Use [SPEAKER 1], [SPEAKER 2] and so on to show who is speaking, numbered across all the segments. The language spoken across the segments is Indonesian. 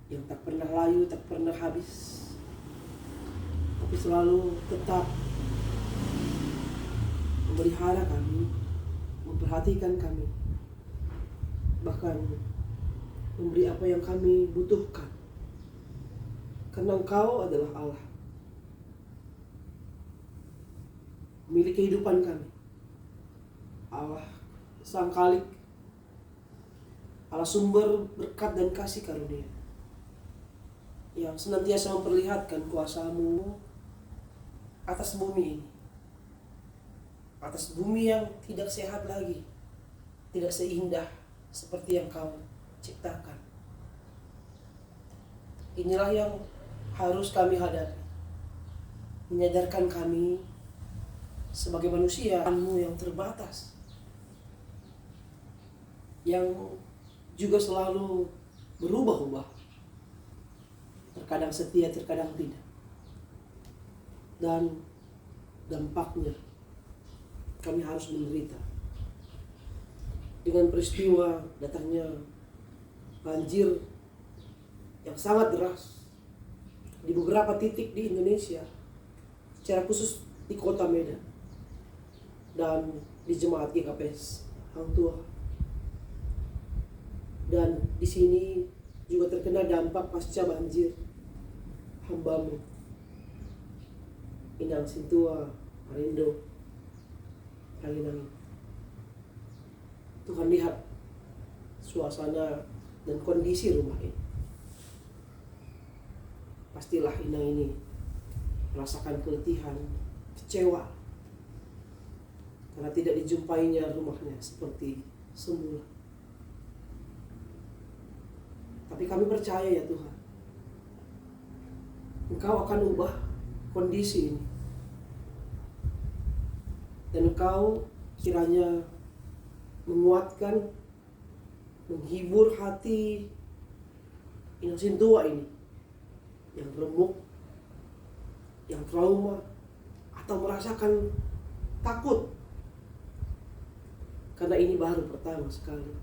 [SPEAKER 1] yang tak pernah layu, tak pernah habis, tapi selalu tetap memelihara kami, memperhatikan kami, bahkan memberi apa yang kami butuhkan. Karena Engkau adalah Allah, milik kehidupan kami, Allah Sang Khalik, Allah sumber berkat dan kasih karunia, yang senantiasa memperlihatkan kuasa-Mu atas bumi ini, atas bumi yang tidak sehat lagi, tidak seindah seperti yang Kau ciptakan. Inilah yang harus kami hadapi, menyadarkan kami sebagai manusia-Mu yang terbatas, yang juga selalu berubah-ubah, terkadang setia, terkadang tidak, dan dampaknya kami harus menderita dengan peristiwa datangnya banjir yang sangat deras di beberapa titik di Indonesia, secara khusus di kota Medan dan di jemaat GKPS Hang Tuah. Dan di sini juga terkena dampak pasca banjir hamba-Mu, Inang Sintua, Arindo, Ralinang. Tuhan, lihat suasana dan kondisi rumah ini. Pastilah Inang ini merasakan keletihan, kecewa, karena tidak dijumpainya rumahnya seperti semula. Tapi kami percaya ya Tuhan, Engkau akan ubah kondisi ini. Dan Engkau kiranya menguatkan, menghibur hati Inang Sintua ini, yang remuk, yang trauma, atau merasakan takut. Karena ini baru pertama sekali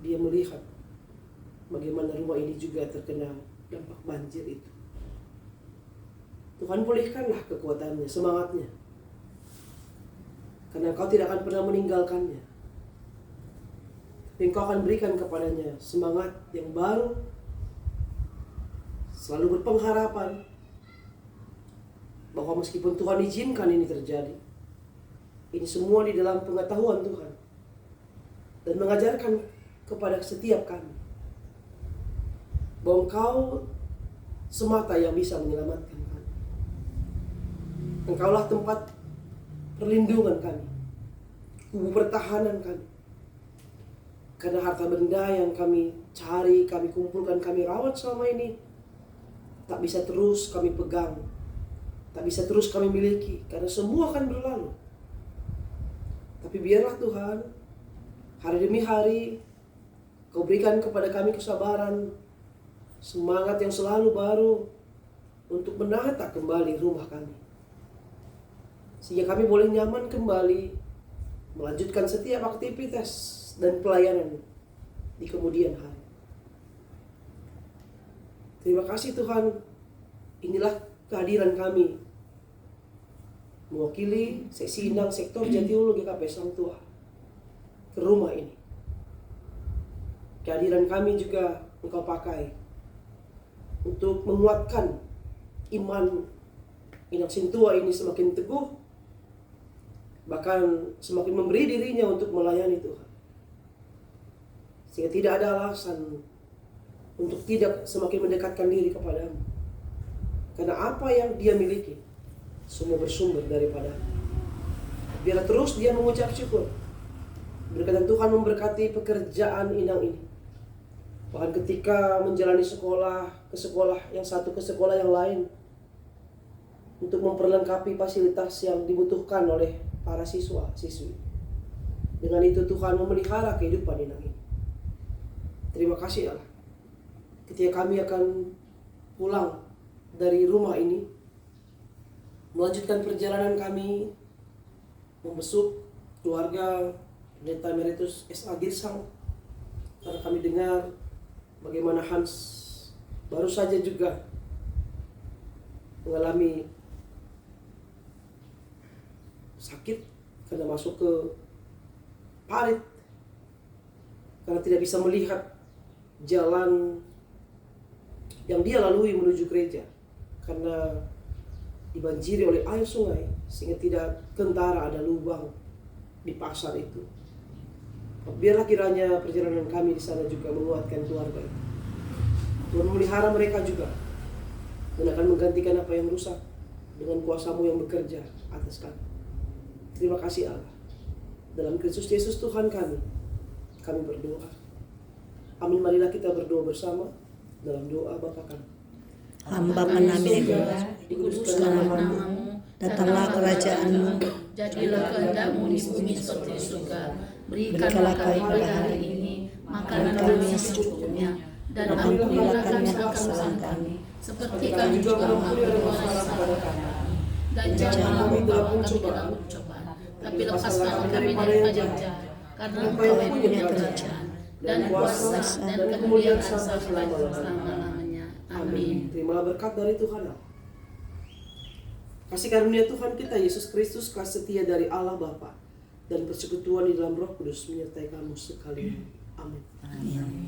[SPEAKER 1] dia melihat bagaimana rumah ini juga terkena dampak banjir itu. Tuhan, pulihkanlah kekuatannya, semangatnya, karena Engkau tidak akan pernah meninggalkannya. Engkau akan berikan kepadanya semangat yang baru, selalu berpengharapan bahwa meskipun Tuhan izinkan ini terjadi, ini semua di dalam pengetahuan Tuhan, dan mengajarkan kepada setiap kami bahwa Engkau semata yang bisa menyelamatkan kami. Engkaulah tempat perlindungan kami, kubu pertahanan kami. Karena harta benda yang kami cari, kami kumpulkan, kami rawat selama ini, tak bisa terus kami pegang, tak bisa terus kami miliki, karena semua akan berlalu. Tapi biarlah Tuhan, hari demi hari Kau berikan kepada kami kesabaran, semangat yang selalu baru untuk menata kembali rumah kami, sehingga kami boleh nyaman kembali melanjutkan setiap aktivitas dan pelayanan di kemudian hari. Terima kasih Tuhan, inilah kehadiran kami mewakili seksi Inang Sektor Jatiulo GKPS Hang Tuah ke rumah ini. Kehadiran kami juga Engkau pakai untuk menguatkan iman Inang Sintua ini semakin teguh, bahkan semakin memberi dirinya untuk melayani Tuhan, sehingga tidak ada alasan untuk tidak semakin mendekatkan diri kepadamu, karena apa yang dia miliki semua bersumber daripada. Biarlah terus dia mengucap syukur, berkatan Tuhan memberkati pekerjaan Inang ini, bahkan ketika menjalani sekolah ke sekolah yang satu ke sekolah yang lain, untuk memperlengkapi fasilitas yang dibutuhkan oleh para siswa-siswi. Dengan itu Tuhan memelihara kehidupan Inang ini. Terima kasih Allah. Ketika kami akan pulang dari rumah ini, melanjutkan perjalanan kami membesuk keluarga Pendeta Emeritus S.A. Girsang, karena kami dengar bagaimana Hans baru saja juga mengalami sakit karena masuk ke parit, karena tidak bisa melihat jalan yang dia lalui menuju gereja karena dibanjiri oleh air sungai, sehingga tidak kentara ada lubang di pasar itu. Biarlah kiranya perjalanan kami di sana juga menguatkan keluarga itu. Tuhan memelihara mereka juga dan akan menggantikan apa yang rusak dengan kuasa-Mu yang bekerja atas kami. Terima kasih Allah. Dalam Kristus Yesus Tuhan kami berdoa. Amin. Marilah kita berdoa bersama dalam doa Bapa kami.
[SPEAKER 2] Hamba menamini dikuduskan nama-Mu, datanglah kerajaan-Mu,
[SPEAKER 3] jadilah kehendak-Mu di bumi seperti di surga. Berikanlah kami pada hari ini makanan kami yang secukupnya, dan ampunilah kami kesalahan kami, seperti kami juga mengampuni orang yang salah kami. Dan janganlah membawa kami dalam pencobaan, tapi lepaskanlah kami dari jahat, karena Engkau yang punya kerajaan dan kuasa dan kemuliaan sampai selama-lamanya. Amin.
[SPEAKER 1] Terimalah berkat dari Tuhan Allah. Kasih karunia Tuhan kita Yesus Kristus, kasih setia dari Allah Bapa, dan persekutuan di dalam Roh Kudus menyertai kamu sekalian. Amin.
[SPEAKER 2] Amin.